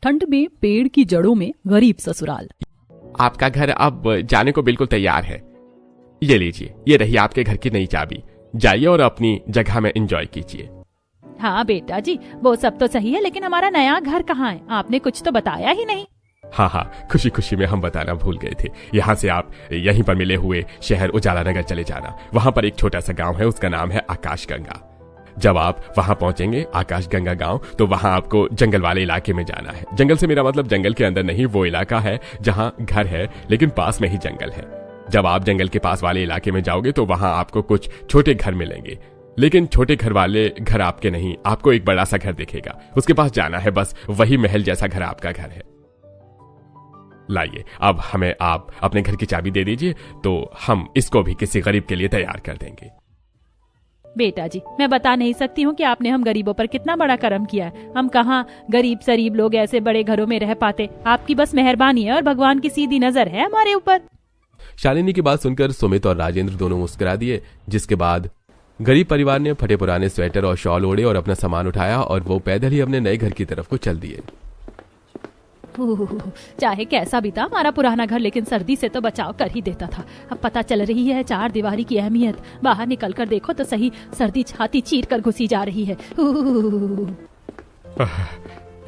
ठंड में पेड़ की जड़ों में गरीब ससुराल। आपका घर अब जाने को बिल्कुल तैयार है। ये लीजिए, ये रही आपके घर की नई चाबी। जाइए और अपनी जगह में एंजॉय कीजिए। हाँ बेटा जी, वो सब तो सही है, लेकिन हमारा नया घर कहाँ है? आपने कुछ तो बताया ही नहीं। हाँ, खुशी खुशी में हम बताना भूल गए थे। यहाँ से आप यहीं पर मिले हुए शहर उजाला नगर चले जाना। वहाँ पर एक छोटा सा गांव है, उसका नाम है आकाश गंगा। जब आप वहां पहुंचेंगे आकाश गंगा गांव, तो वहां आपको जंगल वाले इलाके में जाना है। जंगल से मेरा मतलब जंगल के अंदर नहीं, वो इलाका है जहां घर है लेकिन पास में ही जंगल है। जब आप जंगल के पास वाले इलाके में जाओगे तो वहां आपको कुछ छोटे घर मिलेंगे, लेकिन छोटे घर वाले घर आपके नहीं, आपको एक बड़ा सा घर दिखेगा। उसके पास जाना है, बस वही महल जैसा घर आपका घर है। लाइए, अब हमें आप अपने घर की चाबी दे दीजिए, तो हम इसको भी किसी गरीब के लिए तैयार कर देंगे। बेटा जी, मैं बता नहीं सकती हूँ कि आपने हम गरीबों पर कितना बड़ा करम किया है। हम कहाँ गरीब सरीब लोग ऐसे बड़े घरों में रह पाते। आपकी बस मेहरबानी है और भगवान की सीधी नजर है हमारे ऊपर। शालिनी की बात सुनकर सुमित और राजेंद्र दोनों मुस्कुरा दिए, जिसके बाद गरीब परिवार ने फटे पुराने स्वेटर और शॉल ओढ़े और अपना सामान उठाया और वो पैदल ही अपने नए घर की तरफ को चल दिए। चाहे कैसा भी था हमारा पुराना घर, लेकिन सर्दी से तो बचाव कर ही देता था। अब पता चल रही है चार दीवारी की अहमियत। बाहर निकल कर देखो तो सही, सर्दी छाती चीर कर घुसी जा रही है।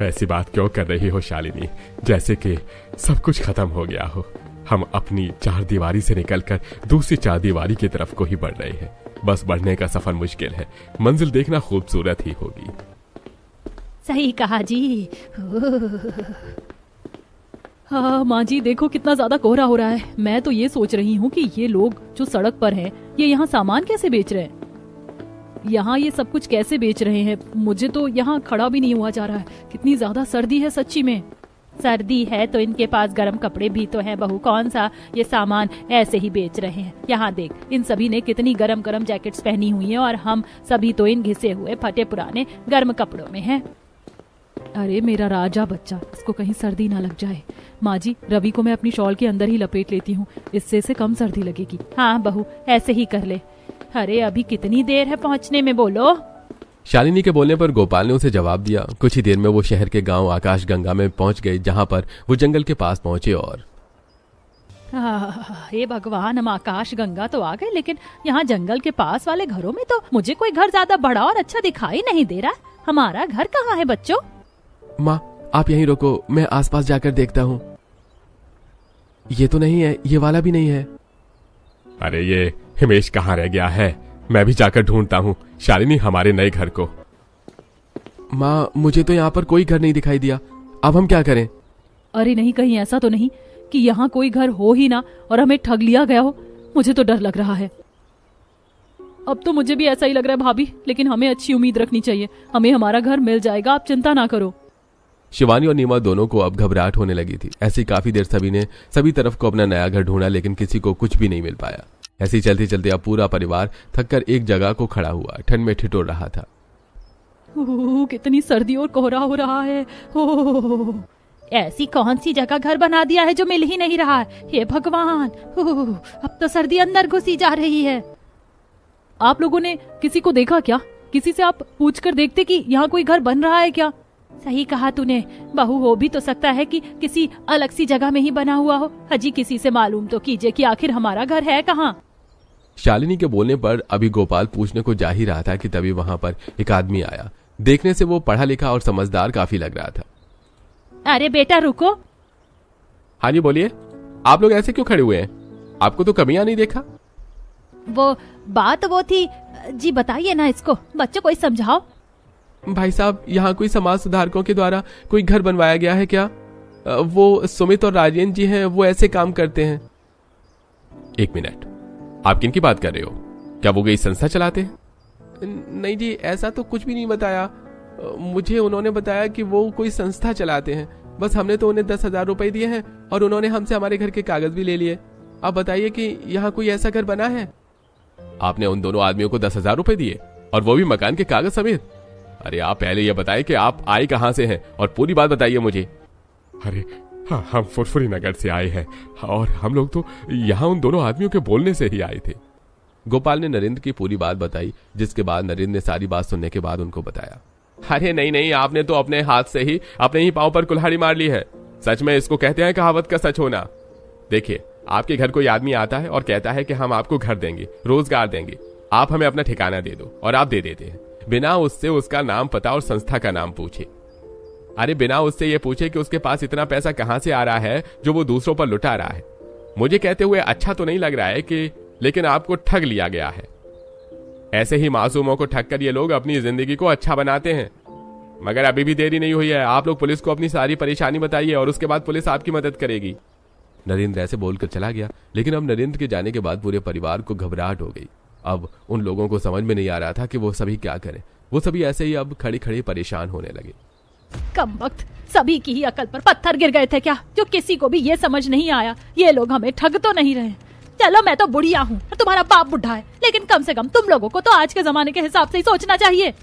ऐसी बात क्यों कर रही हो शालिनी, जैसे कि सब कुछ खत्म हो गया हो। हम अपनी चार दीवारी से निकलकर दूसरी चार दीवारी की तरफ को ही बढ़ रहे हैं। बस बढ़ने का सफर मुश्किल है, मंजिल देखना खूबसूरत ही होगी। सही कहा जी। हाँ माँ जी, देखो कितना ज्यादा कोहरा हो रहा है। मैं तो ये सोच रही हूँ कि ये लोग जो सड़क पर हैं, ये यहाँ सामान कैसे बेच रहे हैं? यहाँ ये सब कुछ कैसे बेच रहे हैं? मुझे तो यहाँ खड़ा भी नहीं हुआ जा रहा है। कितनी ज्यादा सर्दी है सच्ची में। सर्दी है तो इनके पास गर्म कपड़े भी तो हैं बहू, कौन सा ये सामान ऐसे ही बेच रहे हैं। यहाँ देख, इन सभी ने कितनी गरम गरम जैकेट्स पहनी हुई हैं और हम सभी तो इन घिसे हुए फटे पुराने गर्म कपड़ों में हैं। अरे मेरा राजा बच्चा, इसको कहीं सर्दी ना लग जाए। माँ जी, रवि को मैं अपनी शॉल के अंदर ही लपेट लेती हूँ, इससे इसे कम सर्दी लगेगी। हाँ बहू, ऐसे ही कर ले। अरे अभी कितनी देर है पहुँचने में, बोलो। शालिनी के बोलने पर गोपाल ने उसे जवाब दिया। कुछ ही देर में वो शहर के गांव आकाश गंगा में पहुंच गए, जहां पर वो जंगल के पास पहुंचे और हे भगवान, हम आकाश गंगा तो आ गए, लेकिन यहाँ जंगल के पास वाले घरों में तो मुझे कोई घर ज्यादा बड़ा और अच्छा दिखाई नहीं दे रहा। हमारा घर कहाँ है बच्चों? माँ, आप यहीं रुको, मैं आसपास जाकर देखता हूँ। ये तो नहीं है, ये वाला भी नहीं है। अरे ये हिमेश कहाँ रह गया है? मैं भी जाकर ढूंढता हूँ शालिनी हमारे नए घर को। माँ, मुझे तो यहाँ पर कोई घर नहीं दिखाई दिया, अब हम क्या करें? अरे नहीं, कहीं ऐसा तो नहीं कि यहाँ कोई घर हो ही ना और हमें ठग लिया गया हो। मुझे तो डर लग रहा है। अब तो मुझे भी ऐसा ही लग रहा है भाभी, लेकिन हमें अच्छी उम्मीद रखनी चाहिए। हमें हमारा घर मिल जाएगा, आप चिंता ना करो। शिवानी और नीमा दोनों को अब घबराहट होने लगी थी। ऐसी काफी देर सभी ने सभी तरफ को अपना नया घर ढूंढा, लेकिन किसी को कुछ भी नहीं मिल पाया। ऐसे ही चलते चलते अब पूरा परिवार थककर एक जगह को खड़ा हुआ ठंड में ठिठुर रहा था। कितनी सर्दी और कोहरा हो रहा है। ऐसी कौन सी जगह घर बना दिया है जो मिल ही नहीं रहा है? हे भगवान, अब तो सर्दी अंदर घुसी जा रही है। आप लोगों ने किसी को देखा क्या? किसी से आप पूछकर देखते कि यहाँ कोई घर बन रहा है क्या? सही कहा तूने बहू, हो भी तो सकता है कि किसी अलग सी जगह में ही बना हुआ हो। हजी किसी से मालूम तो कीजिए कि आखिर हमारा घर है कहाँ। शालिनी के बोलने पर अभी गोपाल पूछने को जा ही रहा था कि तभी वहां पर एक आदमी आया। देखने से वो पढ़ा लिखा और समझदार काफी लग रहा था। अरे बेटा रुको। हाँ जी बोलिए, आप लोग ऐसे क्यों खड़े हुए हैं? आपको तो कभी यहाँ नहीं देखा। वो बात वो थी जी, बताइए ना इसको, बच्चों को समझाओ। भाई साहब, यहाँ कोई समाज सुधारकों के द्वारा कोई घर बनवाया गया है क्या? वो सुमित और राजेंद्र जी हैं, वो ऐसे काम करते हैं। एक मिनट, आप किन की बात कर रहे हो? क्या वो कोई संस्था चलाते हैं? नहीं जी, ऐसा तो कुछ भी नहीं बताया। मुझे उन्होंने बताया कि वो कोई संस्था चलाते हैं। बस हमने तो उन्हें 10,000 रुपए दिए हैं और उन्होंने हमसे हमारे घर के कागज भी ले लिए। आप बताइए कि यहाँ कोई ऐसा घर बना है? आपने उन दोनों आदमियों को 10,000 रुपए दिए और वो भी मकान के कागज समेत? अरे आप पहले ये बताइए कि आप आए कहाँ से हैं और पूरी बात बताइए मुझे। अरे हाँ, हम फुरफुरी नगर से आए हैं और हम लोग तो यहाँ उन दोनों आदमियों के बोलने से ही आए थे। गोपाल ने नरेंद्र की पूरी बात बताई, जिसके बाद नरेंद्र ने सारी बात सुनने के बाद उनको बताया। अरे नहीं नहीं, आपने तो अपने हाथ से ही अपने ही पांव पर कुल्हाड़ी मार ली है। सच में इसको कहते हैं कहावत का सच होना। देखिए, आपके घर कोई आदमी आता है और कहता है कि हम आपको घर देंगे, रोजगार देंगे, आप हमें अपना ठिकाना दे दो, और आप दे देते हैं बिना उससे उसका नाम पता और संस्था का नाम पूछे। अरे बिना उससे ये पूछे कि उसके पास इतना पैसा कहां से आ रहा है जो वो दूसरों पर लुटा रहा है। मुझे कहते हुए अच्छा तो नहीं लग रहा है कि, लेकिन आपको ठग लिया गया है। ऐसे ही मासूमों को ठग कर ये लोग अपनी जिंदगी को अच्छा बनाते हैं। मगर अभी भी देरी नहीं हुई है, आप लोग पुलिस को अपनी सारी परेशानी बताइए और उसके बाद पुलिस आपकी मदद करेगी। नरेंद्र ऐसे बोलकर चला गया, लेकिन अब नरेंद्र के जाने के बाद पूरे परिवार को घबराहट हो गई। अब उन लोगों को समझ में नहीं आ रहा था कि वो सभी क्या करें। वो सभी ऐसे ही अब खड़े खड़े परेशान होने लगे। कम वक्त, सभी की ही अकल पर पत्थर गिर गए थे क्या, जो किसी को भी ये समझ नहीं आया ये लोग हमें ठग तो नहीं रहे। चलो मैं तो बुढ़िया हूँ और तुम्हारा बाप बुढ़ा है, लेकिन कम से कम तुम लोगों को तो आज के जमाने के हिसाब से ही सोचना चाहिए।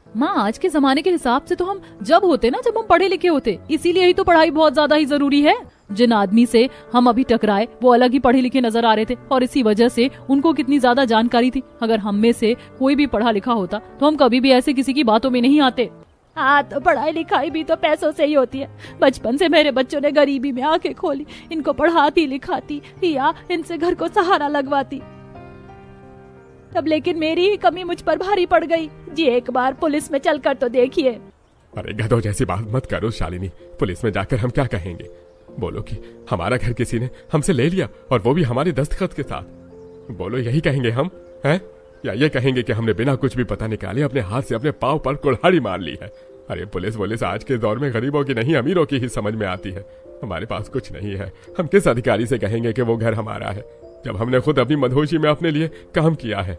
माँ, आज के जमाने के हिसाब से तो हम जब होते ना, जब हम पढ़े लिखे होते, इसीलिए ही तो पढ़ाई बहुत ज्यादा ही जरूरी है। जिन आदमी से हम अभी टकराए वो अलग ही पढ़े लिखे नजर आ रहे थे और इसी वजह से उनको कितनी ज्यादा जानकारी थी। अगर हम में से कोई भी पढ़ा लिखा होता तो हम कभी भी ऐसे किसी की बातों में नहीं आते। हाँ, तो पढ़ाई लिखाई भी तो पैसों से ही होती है। बचपन से मेरे बच्चों ने गरीबी में आंखें खोली, इनको पढ़ाती लिखाती या इनसे घर को सहारा लगवाती। तब लेकिन मेरी ही कमी मुझ पर भारी पड़ गई जी। एक बार पुलिस में चलकर तो देखिए। अरे गधों जैसी बात मत करो शालिनी। पुलिस में जाकर हम क्या कहेंगे? बोलो कि हमारा घर किसी ने हमसे ले लिया और वो भी हमारे दस्तखत के साथ। बोलो यही कहेंगे हम, हैं? या ये कहेंगे कि हमने बिना कुछ भी पता निकाले अपने हाथ से अपने पांव पर कुल्हाड़ी मार ली है? अरे पुलिस आज के दौर में गरीबों की नहीं, अमीरों की ही समझ में आती है। हमारे पास कुछ नहीं है, हम किस अधिकारी से कहेंगे कि वो घर हमारा है, जब हमने खुद अपनी मधोशी में अपने लिए काम किया है।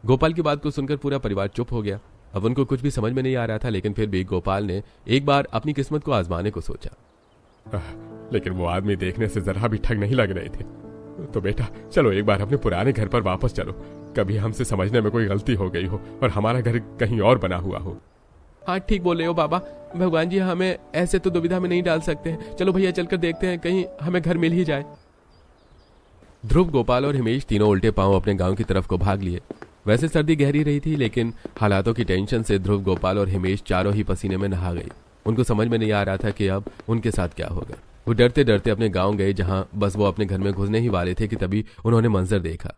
गोपाल की बात को सुनकर पूरा परिवार चुप हो गया। अब उनको कुछ भी समझ में नहीं आ रहा था, लेकिन फिर भी गोपाल ने एक बार अपनी किस्मत को आजमाने को सोचा। लेकिन वो आदमी देखने से जरा भी ठग नहीं लग रहे थे। तो बेटा चलो एक बार अपने पुराने घर पर वापस चलो। कभी हमसे समझने में कोई गलती हो गई हो और हमारा घर कहीं और बना हुआ हो। हाँ ठीक बोले हो बाबा, भगवान जी हमें ऐसे तो दुविधा में नहीं डाल सकते हैं। चलो भैया चलकर देखते हैं, कहीं हमें घर मिल ही जाए। ध्रुव, गोपाल और हिमेश तीनों उल्टे पांव अपने गांव की तरफ को भाग लिए। वैसे सर्दी गहरी रही थी, लेकिन हालातों की टेंशन से ध्रुव, गोपाल और हिमेश चारों ही पसीने में नहा गए। उनको समझ में नहीं आ रहा था कि अब उनके साथ क्या होगा। वो डरते डरते अपने गांव गए, जहां बस वो अपने घर में घुसने ही वाले थे कि तभी उन्होंने मंजर देखा।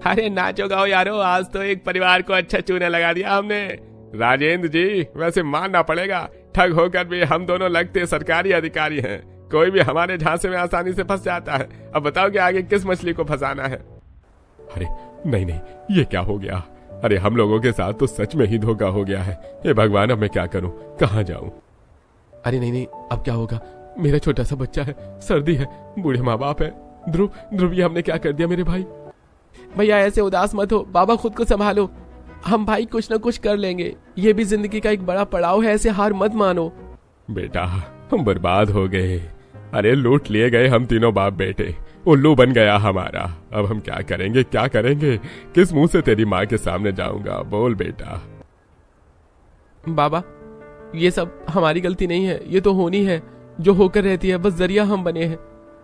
अरे नाचो गाओ यारो, आज तो एक परिवार को अच्छा चूना लगा दिया हमने। राजेंद्र जी, वैसे मानना पड़ेगा, ठग होकर भी हम दोनों लगते सरकारी अधिकारी हैं। कोई भी हमारे झांसे में आसानी से फंस जाता है। अब बताओ कि आगे किस मछली को फंसाना है। अरे नहीं नहीं, ये क्या हो गया? अरे हम लोगों के साथ तो सच में ही धोखा हो गया है। हे भगवान, अब मैं क्या करूं, कहां जाऊं? अरे नहीं नहीं, अब क्या होगा? मेरा छोटा सा बच्चा है, सर्दी है, बूढ़े माँ बाप है। ध्रुव, ये हमने क्या कर दिया मेरे भाई? भैया ऐसे उदास मत हो, बाबा खुद को संभालो। हम भाई कुछ न कुछ कर लेंगे, ये भी जिंदगी का एक बड़ा पड़ाव है, ऐसे हार मत मानो। बेटा हम बर्बाद हो गए। अरे लूट लिए गए हम तीनों बाप बेटे, उल्लू बन गया हमारा। अब हम क्या करेंगे, क्या करेंगे? किस मुंह से तेरी माँ के सामने जाऊंगा? बोल बेटा। बाबा ये सब हमारी गलती नहीं है, ये तो होनी है जो होकर रहती है, बस जरिया हम बने हैं।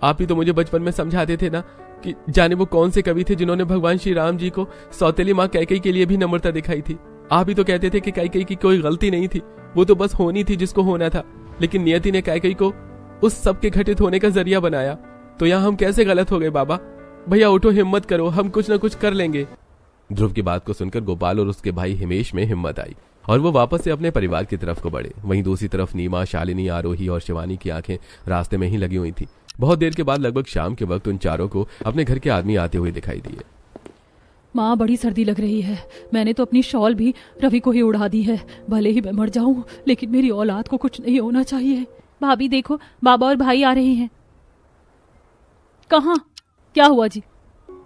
आप ही तो मुझे बचपन में समझाते थे ना कि जाने वो कौन से कवि थे जिन्होंने भगवान श्री राम जी को सौतेली माँ कैकेयी के लिए भी नम्रता दिखाई थी। आप ही तो कहते थे कि कैकेयी की कोई गलती नहीं थी, वो तो बस होनी थी जिसको होना था, लेकिन नियति ने कैकेयी को उस सब के घटित होने का जरिया बनाया। तो यहाँ हम कैसे गलत हो गए बाबा? भैया उठो, हिम्मत करो, हम कुछ न कुछ कर लेंगे। ध्रुव की बात को सुनकर गोपाल और उसके भाई हिमेश में हिम्मत आई और वो वापस से अपने परिवार की तरफ को बढ़े। वहीं दूसरी तरफ नीमा, शालिनी, आरोही और शिवानी की आंखें रास्ते में ही लगी हुई थी। बहुत देर के बाद लगभग शाम के वक्त उन चारों को अपने घर के आदमी आते हुए दिखाई दिए। माँ बड़ी सर्दी लग रही है, मैंने तो अपनी शॉल भी रवि को ही उड़ा दी है। भले ही मैं मर जाऊं, लेकिन मेरी औलाद को कुछ नहीं होना चाहिए। भाभी देखो, बाबा और भाई आ रहे हैं। कहाँ? क्या हुआ जी?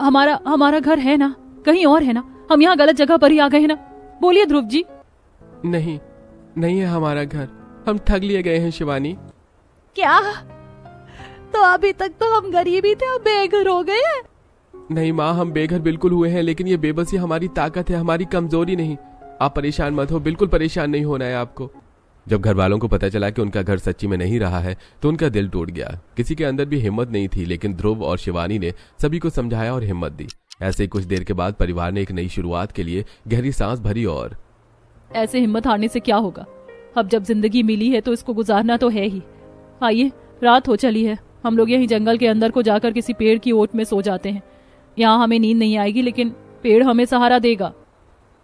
हमारा घर है ना, कहीं और है ना? हम यहाँ गलत जगह पर ही आ गए हैं ना? बोलिए ध्रुव जी। नहीं है हमारा घर, हम ठग लिए गए हैं शिवानी। क्या? तो अभी तक तो हम गरीब ही थे, अब बेघर हो गए हैं। नहीं माँ, हम बेघर बिल्कुल हुए हैं, लेकिन ये बेबसी हमारी ताकत है, हमारी कमजोरी नहीं। आप परेशान मत हो, बिल्कुल परेशान नहीं होना है आपको। जब घर वालों को पता चला कि उनका घर सच्ची में नहीं रहा है तो उनका दिल टूट गया। किसी के अंदर भी हिम्मत नहीं थी, लेकिन ध्रुव और शिवानी ने सभी को समझाया और हिम्मत दी। ऐसे कुछ देर के बाद परिवार ने एक नई शुरुआत के लिए गहरी सांस भरी और ऐसे हिम्मत हारने से क्या होगा। अब जब जिंदगी मिली है तो इसको गुजारना तो है ही। आइए, रात हो चली है, हम लोग यहीं जंगल के अंदर को जाकर किसी पेड़ की ओट में सो जाते हैं। यहाँ हमें नींद नहीं आएगी, लेकिन पेड़ हमें सहारा देगा।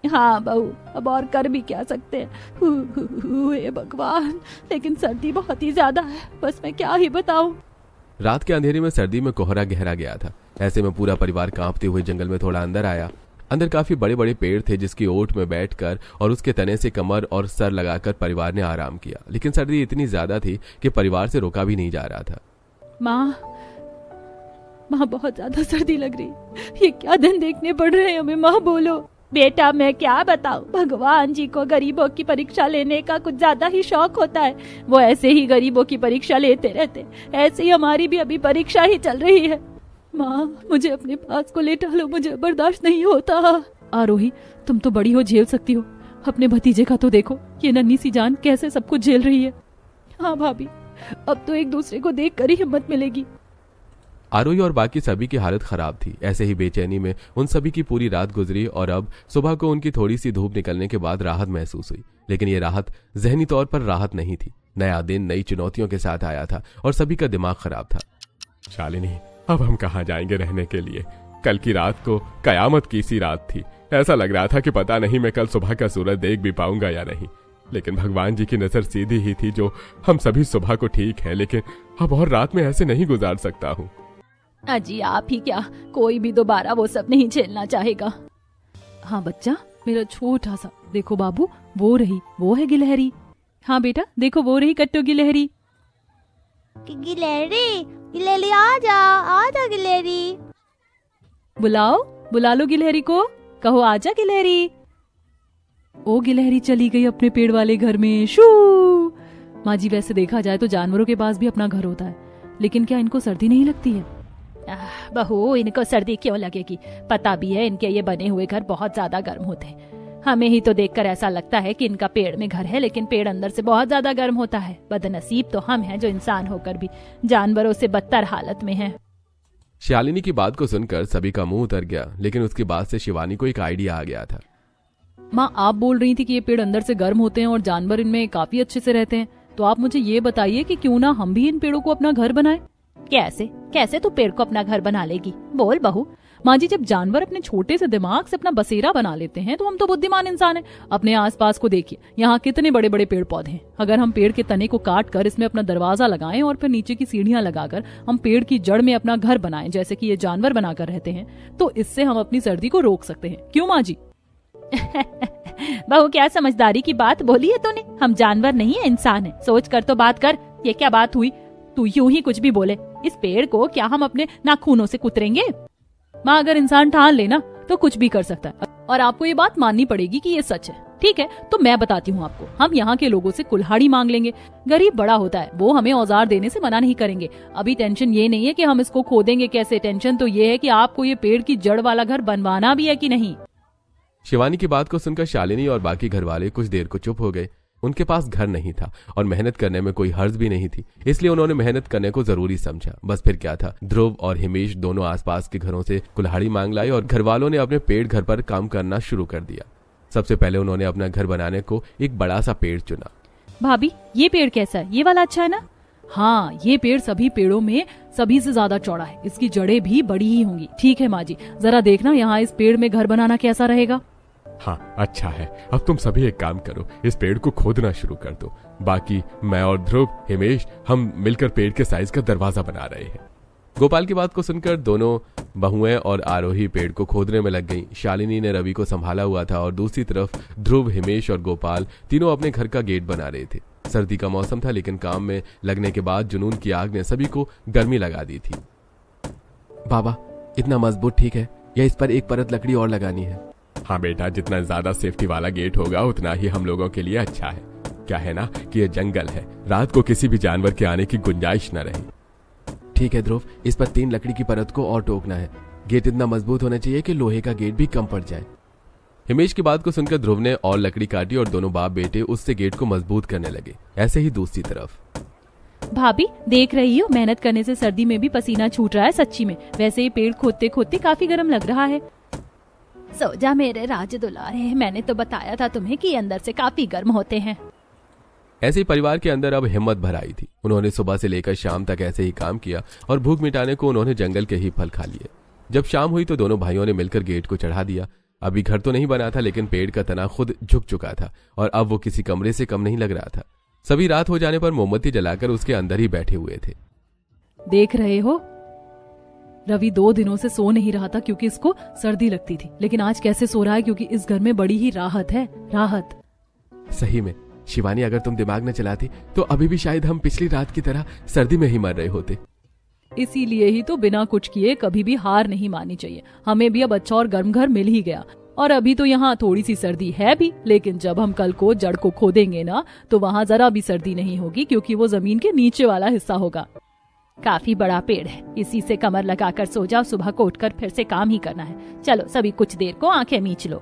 हाँ बहू, अब और कर भी क्या सकते हैं। हे भगवान, लेकिन सर्दी बहुत ही ज्यादा है, बस मैं क्या ही बताऊं। रात के अंधेरे में सर्दी में कोहरा गहरा गया था। ऐसे में पूरा परिवार कांपते हुए जंगल में थोड़ा अंदर आया। अंदर काफी बड़े बड़े पेड़ थे जिसकी ओट में बैठकर और उसके तने से कमर और सर लगाकर परिवार ने आराम किया। लेकिन सर्दी इतनी ज्यादा थी कि परिवार से रोका भी नहीं जा रहा था। माँ, बहुत ज्यादा सर्दी लग रही, ये क्या दिन देखने पड़ रहे हैं हमें। माँ बोलो। बेटा मैं क्या बताऊं, भगवान जी को गरीबों की परीक्षा लेने का कुछ ज्यादा ही शौक होता है। वो ऐसे ही गरीबों की परीक्षा लेते रहते, ऐसे ही हमारी भी अभी परीक्षा ही चल रही है। माँ, मुझे अपने पास को लेटा लो, मुझे बर्दाश्त नहीं होता। आरोही, तुम तो बड़ी हो, झेल सकती हो। अपने भतीजे का तो देखो, ये नन्ही सी जान कैसे सब कुछ झेल रही है। हाँ भाभी, अब तो एक दूसरे को देख कर ही हिम्मत मिलेगी। आरोही और बाकी सभी की हालत खराब थी। ऐसे ही बेचैनी में उन सभी की पूरी रात गुजरी और अब सुबह को उनकी थोड़ी सी धूप निकलने के बाद राहत महसूस हुई। लेकिन ये राहत जहनी तौर पर राहत नहीं थी। नया दिन नई चुनौतियों के साथ आया था और सभी का दिमाग खराब था। शालिनी, अब हम कहाँ जाएंगे रहने के लिए। कल की रात को कयामत की सी रात थी। ऐसा लग रहा था कि पता नहीं मैं कल सुबह का सूरज देख भी पाऊंगा या नहीं। लेकिन भगवान जी की नजर सीधी ही थी जो हम सभी सुबह को ठीक है, लेकिन अब और रात में ऐसे नहीं गुजार सकता हूँ। अजी आप ही क्या, कोई भी दोबारा वो सब नहीं झेलना चाहेगा। हाँ बच्चा, मेरा छोटा सा, देखो बाबू, वो रही, वो है गिलहरी। हाँ बेटा, देखो वो रही कट्टू गिलहरी। गिलहरी, गिलहरी आजा गिलहरी। बुलाओ, बुला लो गिलहरी को, कहो आजा गिलहरी। ओ गिलहरी चली गई अपने पेड़ वाले घर में। शू। माँ जी, वैसे देखा जाए तो जानवरों के पास भी अपना घर होता है, लेकिन क्या इनको सर्दी नहीं लगती है? बहू, इनको सर्दी क्यों लगेगी? पता भी है इनके ये बने हुए घर बहुत ज्यादा गर्म होते हैं। हमें ही तो देखकर ऐसा लगता है कि इनका पेड़ में घर है, लेकिन पेड़ अंदर से बहुत ज्यादा गर्म होता है। बदनसीब तो हम हैं जो इंसान होकर भी जानवरों से बदतर हालत में हैं। शालिनी की बात को सुनकर सभी का मुंह उतर गया, लेकिन उसकी बात से शिवानी को एक आइडिया आ गया था। माँ, आप बोल रही थी कि ये पेड़ अंदर से गर्म होते हैं और जानवर इनमें काफी अच्छे से रहते हैं, तो आप मुझे ये बताइए कि क्यों ना हम भी इन पेड़ों को अपना घर बनाएं। कैसे कैसे तू पेड़ को अपना घर बना लेगी? बोल बहू। माँ जी, जब जानवर अपने छोटे से दिमाग से अपना बसेरा बना लेते हैं तो हम तो बुद्धिमान इंसान हैं। अपने आसपास को देखिए, यहाँ कितने बड़े बड़े पेड़ पौधे हैं। अगर हम पेड़ के तने को काट कर इसमें अपना दरवाजा लगाएं और फिर नीचे की सीढ़ियां लगाकर हम पेड़ की जड़ में अपना घर बनाएं, जैसे कि ये जानवर बनाकर रहते हैं, तो इससे हम अपनी सर्दी को रोक सकते हैं। क्यों माँ जी? बहू, क्या समझदारी की बात बोली है तूने। हम जानवर नहीं है, इंसान है। सोच कर तो बात कर। ये क्या बात हुई? तू यूं ही कुछ भी बोले। इस पेड़ को क्या हम अपने नाखूनों से कुतरेंगे? माँ, अगर इंसान ठान लेना तो कुछ भी कर सकता है, और आपको ये बात माननी पड़ेगी कि ये सच है। ठीक है, तो मैं बताती हूँ आपको। हम यहाँ के लोगों से कुल्हाड़ी मांग लेंगे। गरीब बड़ा होता है, वो हमें औजार देने से मना नहीं करेंगे। अभी टेंशन ये नहीं है कि हम इसको खोदेंगे कैसे, टेंशन तो ये है कि आपको ये पेड़ की जड़ वाला घर बनवाना भी है कि नहीं। शिवानी की बात को सुनकर शालिनी और बाकी घर वाले कुछ देर को चुप हो गए। उनके पास घर नहीं था और मेहनत करने में कोई हर्ज भी नहीं थी, इसलिए उन्होंने मेहनत करने को जरूरी समझा। बस फिर क्या था, ध्रुव और हिमेश दोनों आसपास के घरों से कुल्हाड़ी मांग लाई और घर वालों ने अपने पेड़ घर पर काम करना शुरू कर दिया। सबसे पहले उन्होंने अपना घर बनाने को एक बड़ा सा पेड़ चुना। भाभी, ये पेड़ कैसा है? ये वाला अच्छा है ना? हाँ, ये पेड़ सभी पेड़ों में सभी से ज्यादा चौड़ा है, इसकी जड़ें भी बड़ी ही होंगी। ठीक है माँ जी, जरा देखना यहाँ इस पेड़ में घर बनाना कैसा रहेगा। हाँ, अच्छा है। अब तुम सभी एक काम करो, इस पेड़ को खोदना शुरू कर दो। बाकी मैं और ध्रुव, हिमेश, हम मिलकर पेड़ के साइज का दरवाजा बना रहे हैं। गोपाल की बात को सुनकर दोनों बहुएं और आरोही पेड़ को खोदने में लग गईं। शालिनी ने रवि को संभाला हुआ था और दूसरी तरफ ध्रुव, हिमेश और गोपाल तीनों अपने घर का गेट बना रहे थे। सर्दी का मौसम था, लेकिन काम में लगने के बाद जुनून की आग ने सभी को गर्मी लगा दी थी। बाबा, इतना मजबूत ठीक है या इस पर एक परत लकड़ी और लगानी है? हाँ बेटा, जितना ज्यादा सेफ्टी वाला गेट होगा उतना ही हम लोगों के लिए अच्छा है। क्या है ना कि ये जंगल है, रात को किसी भी जानवर के आने की गुंजाइश न रहे। ठीक है ध्रुव, इस पर 3 लकड़ी की परत को और ठोकना है। गेट इतना मजबूत होना चाहिए कि लोहे का गेट भी कम पड़ जाए। हिमेश की बात को सुनकर ध्रुव ने और लकड़ी काटी और दोनों बाप बेटे उससे गेट को मजबूत करने लगे। ऐसे ही दूसरी तरफ। भाभी, देख रही हो, मेहनत करने से सर्दी में भी पसीना छूट रहा है सच्ची में। वैसे ही पेड़ खोदते खोदते काफी गर्म लग रहा है। सो जा मेरे राज दुलारे, मैंने तो बताया था तुम्हें कि अंदर से काफी गर्म होते हैं। ऐसे ही परिवार के अंदर अब हिम्मत भर आई थी। उन्होंने सुबह से लेकर शाम तक ऐसे ही काम किया और भूख मिटाने को उन्होंने जंगल के ही फल खा लिए। जब शाम हुई तो दोनों भाइयों ने मिलकर गेट को चढ़ा दिया। अभी घर तो नहीं बना था, लेकिन पेड़ का तना खुद झुक चुका था और अब वो किसी कमरे से कम नहीं लग रहा था। सभी रात हो जाने पर मोमबत्ती जलाकर उसके अंदर ही बैठे हुए थे। देख रहे हो, रवि 2 दिनों से सो नहीं रहा था क्योंकि इसको सर्दी लगती थी, लेकिन आज कैसे सो रहा है क्योंकि इस घर में बड़ी ही राहत है। राहत। सही में शिवानी, अगर तुम दिमाग न चलाती तो अभी भी शायद हम पिछली रात की तरह सर्दी में ही मर रहे होते। इसीलिए ही तो बिना कुछ किए कभी भी हार नहीं माननी चाहिए। हमें भी अब अच्छा और गर्म घर मिल ही गया, और अभी तो यहाँ थोड़ी सी सर्दी है भी, लेकिन जब हम कल को जड़ को खोदेंगे ना तो वहाँ जरा भी सर्दी नहीं होगी क्योंकि वो जमीन के नीचे वाला हिस्सा होगा। काफी बड़ा पेड़ है, इसी से कमर लगाकर सो जाओ, सुबह को उठकर फिर से काम ही करना है। चलो सभी कुछ देर को आंखें मीच लो।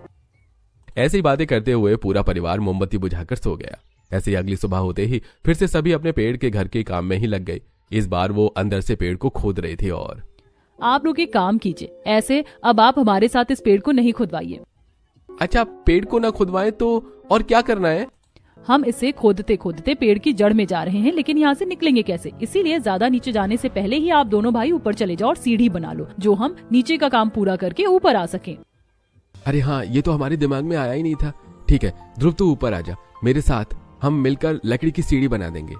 ऐसी बातें करते हुए पूरा परिवार मोमबत्ती बुझाकर सो गया। ऐसे ही अगली सुबह होते ही फिर से सभी अपने पेड़ के घर के काम में ही लग गए। इस बार वो अंदर से पेड़ को खोद रहे थे। और आप लोग एक काम कीजिए, ऐसे अब आप हमारे साथ इस पेड़ को नहीं खुदवाइए। अच्छा, पेड़ को ना खुदवाएं तो और क्या करना है? हम इसे खोदते खोदते पेड़ की जड़ में जा रहे हैं, लेकिन यहाँ से निकलेंगे कैसे? इसीलिए ज्यादा नीचे जाने से पहले ही आप दोनों भाई ऊपर चले जाओ और सीढ़ी बना लो, जो हम नीचे का काम पूरा करके ऊपर आ सकें। अरे हाँ, ये तो हमारे दिमाग में आया ही नहीं था। ठीक है ध्रुव, तू ऊपर आ जा मेरे साथ, हम मिलकर लकड़ी की सीढ़ी बना देंगे।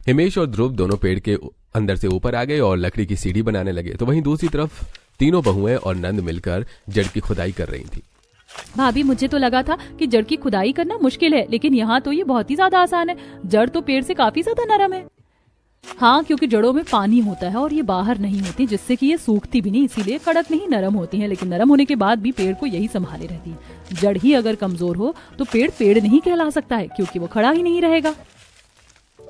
हिमेश और ध्रुव दोनों पेड़ के अंदर से ऊपर आ गए और लकड़ी की सीढ़ी बनाने लगे। तो वहीं दूसरी तरफ तीनों बहुएं और नंद मिलकर जड़ की खुदाई कर रही थी। भाभी, मुझे तो लगा था कि जड़ की खुदाई करना मुश्किल है, लेकिन यहाँ तो ये बहुत ही ज्यादा आसान है। जड़ तो पेड़ से काफी ज्यादा नरम है। हाँ, क्योंकि जड़ों में पानी होता है और ये बाहर नहीं होती, जिससे कि ये सूखती भी नहीं, इसीलिए कड़क नहीं नरम होती हैं। लेकिन नरम होने के बाद भी पेड़ को यही संभाले रहती है। जड़ ही अगर कमजोर हो तो पेड़ पेड़ नहीं कहला सकता है, क्योंकि वो खड़ा ही नहीं रहेगा।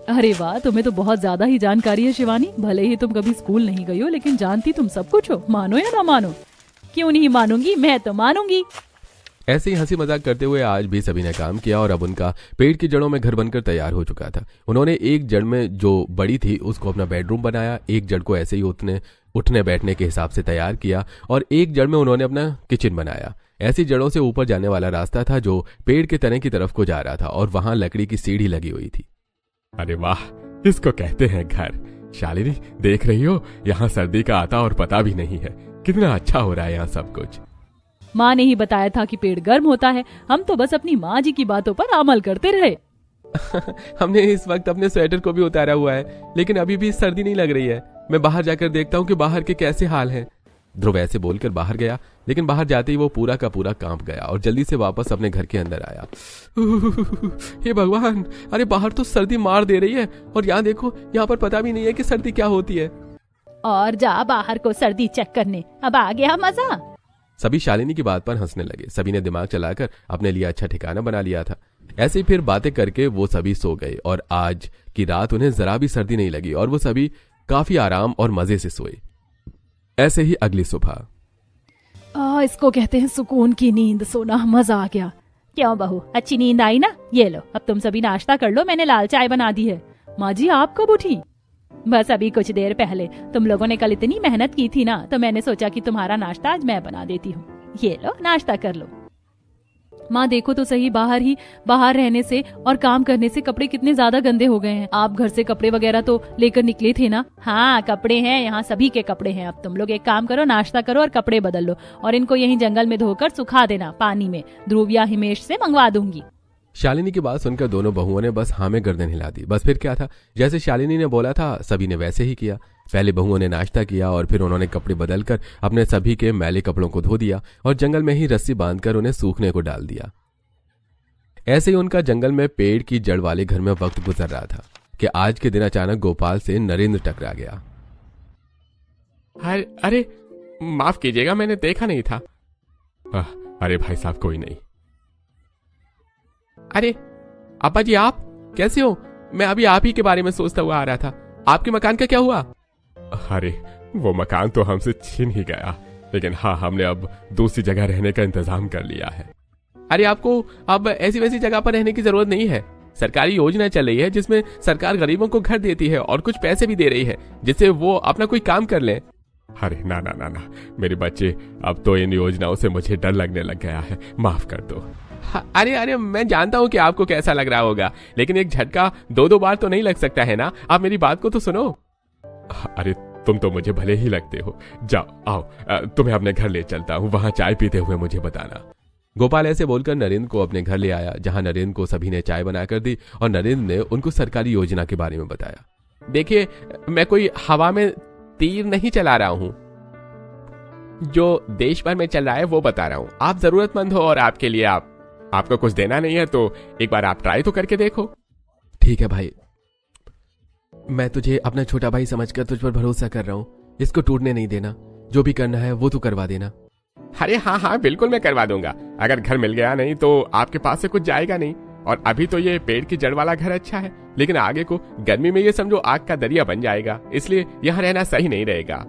अरे वाह, तुम्हें तो बहुत ज्यादा ही जानकारी है शिवानी। भले ही तुम कभी स्कूल नहीं गई हो, लेकिन जानती तुम सब कुछ हो। मानो या ना मानो? क्यों नहीं मानूंगी, मैं तो मानूंगी। ऐसे ही हंसी मजाक करते हुए आज भी सभी ने काम किया और अब उनका पेड़ की जड़ों में घर बनकर तैयार हो चुका था। उन्होंने एक जड़ में जो बड़ी थी उसको अपना बेडरूम बनाया, एक जड़ को ऐसे ही उठने बैठने के हिसाब से तैयार किया और एक जड़ में उन्होंने अपना किचन बनाया। ऐसी जड़ों से ऊपर जाने वाला रास्ता था जो पेड़ के तने की तरफ को जा रहा था और वहां लकड़ी की सीढ़ी लगी हुई थी। अरे वाह, इसको कहते हैं घर। शालिनी, देख रही हो, यहाँ सर्दी का आता और पता भी नहीं है। कितना अच्छा हो रहा है यहाँ सब कुछ। माँ ने ही बताया था कि पेड़ गर्म होता है, हम तो बस अपनी माँ जी की बातों पर अमल करते रहे। हमने इस वक्त अपने स्वेटर को भी उतारा हुआ है, लेकिन अभी भी सर्दी नहीं लग रही है। मैं बाहर जाकर देखता हूँ कि बाहर के कैसे हाल हैं। ध्रुव ऐसे बोलकर बाहर गया, लेकिन बाहर जाते ही वो पूरा का पूरा कांप गया और जल्दी से वापस अपने घर के अंदर आया। हे भगवान, अरे बाहर तो सर्दी मार दे रही है और यहाँ देखो, यहाँ पर पता भी नहीं है कि सर्दी क्या होती है। और जा बाहर को सर्दी चेक करने, अब आ गया मजा। सभी शालिनी की बात पर हंसने लगे। सभी ने दिमाग चलाकर अपने लिए अच्छा ठिकाना बना लिया था। ऐसे ही फिर बातें करके वो सभी सो गए और आज की रात उन्हें जरा भी सर्दी नहीं लगी और वो सभी काफी आराम और मजे से सोए। ऐसे ही अगली सुबह। इसको कहते हैं सुकून की नींद सोना, मजा आ गया। क्यों बहू, अच्छी नींद आई ना? ये लो, अब तुम सभी नाश्ता कर लो, मैंने लाल चाय बना दी है। माँ जी, आप कब उठी? बस अभी कुछ देर पहले। तुम लोगों ने कल इतनी मेहनत की थी ना, तो मैंने सोचा कि तुम्हारा नाश्ता आज मैं बना देती हूँ। ये लो, नाश्ता कर लो। माँ देखो तो सही, बाहर रहने से और काम करने से कपड़े कितने ज्यादा गंदे हो गए हैं। आप घर से कपड़े वगैरह तो लेकर निकले थे ना? हाँ, कपड़े हैं, यहाँ सभी के कपड़े हैं। अब तुम लोग एक काम करो, नाश्ता करो और कपड़े बदल लो और इनको यहीं जंगल में धोकर सुखा देना पानी में। ध्रुव या हिमेश से मंगवा दूंगी। शालिनी की बात सुनकर दोनों बहुओं ने बस हाँ में गर्दन हिला दी। बस फिर क्या था, जैसे शालिनी ने बोला था सभी ने वैसे ही किया। पहले बहुओं ने नाश्ता किया और फिर उन्होंने कपड़े बदलकर अपने सभी के मैले कपड़ों को धो दिया और जंगल में ही रस्सी बांधकर उन्हें सूखने को डाल दिया। ऐसे ही उनका जंगल में पेड़ की जड़ वाले घर में वक्त गुजर रहा था कि आज के दिन अचानक गोपाल से नरेंद्र टकरा गया। अरे माफ कीजिएगा, मैंने देखा नहीं था। अरे भाई साहब, कोई नहीं। अरे अब्बा जी, आप कैसे हो? मैं अभी आप ही के बारे में सोचता हुआ आ रहा था। आपके मकान का क्या हुआ? अरे वो मकान तो हमसे छीन ही गया, लेकिन हाँ, हमने अब दूसरी जगह रहने का इंतजाम कर लिया है। अरे आपको अब ऐसी वैसी जगह पर रहने की जरूरत नहीं है। सरकारी योजना चल रही है जिसमें सरकार गरीबों को घर देती है और कुछ पैसे भी दे रही है जिससे वो अपना कोई काम कर लें। अरे ना ना ना ना, मेरे बच्चे, अब तो इन योजनाओं से मुझे डर लगने लग गया है, माफ कर दो। अरे अरे, मैं जानता हूँ कि आपको कैसा लग रहा होगा, लेकिन एक झटका 2-2 बार तो नहीं लग सकता है ना। आप मेरी बात को तो सुनो। अरे तुम तो मुझे भले ही लगते हो, जाओ आओ, तुम्हें अपने घर ले चलता हूँ, वहां चाय पीते हुए मुझे बताना। गोपाल ऐसे बोलकर नरेंद्र को अपने घर ले आया, जहां नरेंद्र को सभी ने चाय बनाकर दी और नरेंद्र ने उनको सरकारी योजना के बारे में बताया। देखिए, मैं कोई हवा में तीर नहीं चला रहा हूं, जो देश भर में चल रहा है वो बता रहा हूं। आप जरूरतमंद हो और आपके लिए आपको कुछ देना नहीं है, तो एक बार आप ट्राई तो करके देखो। ठीक है भाई, मैं तुझे अपना छोटा भाई समझकर तुझ पर भरोसा कर रहा हूं, इसको टूटने नहीं देना, जो भी करना है वो तू करवा देना। अरे हाँ हाँ, बिल्कुल मैं करवा दूंगा। अगर घर मिल गया नहीं तो आपके पास से कुछ जाएगा नहीं, और अभी तो ये पेड़ की जड़ वाला घर अच्छा है, लेकिन आगे को गर्मी में ये समझो आग का दरिया बन जाएगा, इसलिए यहाँ रहना सही नहीं रहेगा।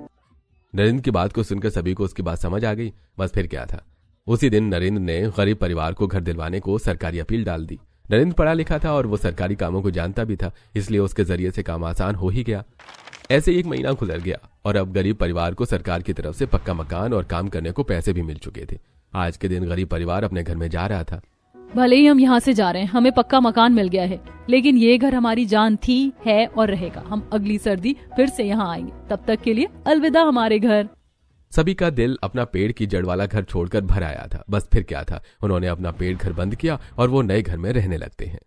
नरेंद्र की बात को सुनकर सभी को उसकी बात समझ आ गई। बस फिर क्या था, उसी दिन नरेंद्र ने गरीब परिवार को घर दिलवाने को सरकारी अपील डाल दी। नरेंद्र पढ़ा लिखा था और वो सरकारी कामों को जानता भी था, इसलिए उसके जरिए से काम आसान हो ही गया। ऐसे 1 महीना गुजर गया और अब गरीब परिवार को सरकार की तरफ से पक्का मकान और काम करने को पैसे भी मिल चुके थे। आज के दिन गरीब परिवार अपने घर में जा रहा था। भले ही हम यहाँ से जा रहे हैं, हमें पक्का मकान मिल गया है, लेकिन ये घर हमारी जान थी, है और रहेगा। हम अगली सर्दी फिर से यहाँ आएंगे, तब तक के लिए अलविदा हमारे घर। सभी का दिल अपना पेड़ की जड़ वाला घर छोड़कर भर आया था। बस फिर क्या था, उन्होंने अपना पेड़ घर बंद किया और वो नए घर में रहने लगते हैं।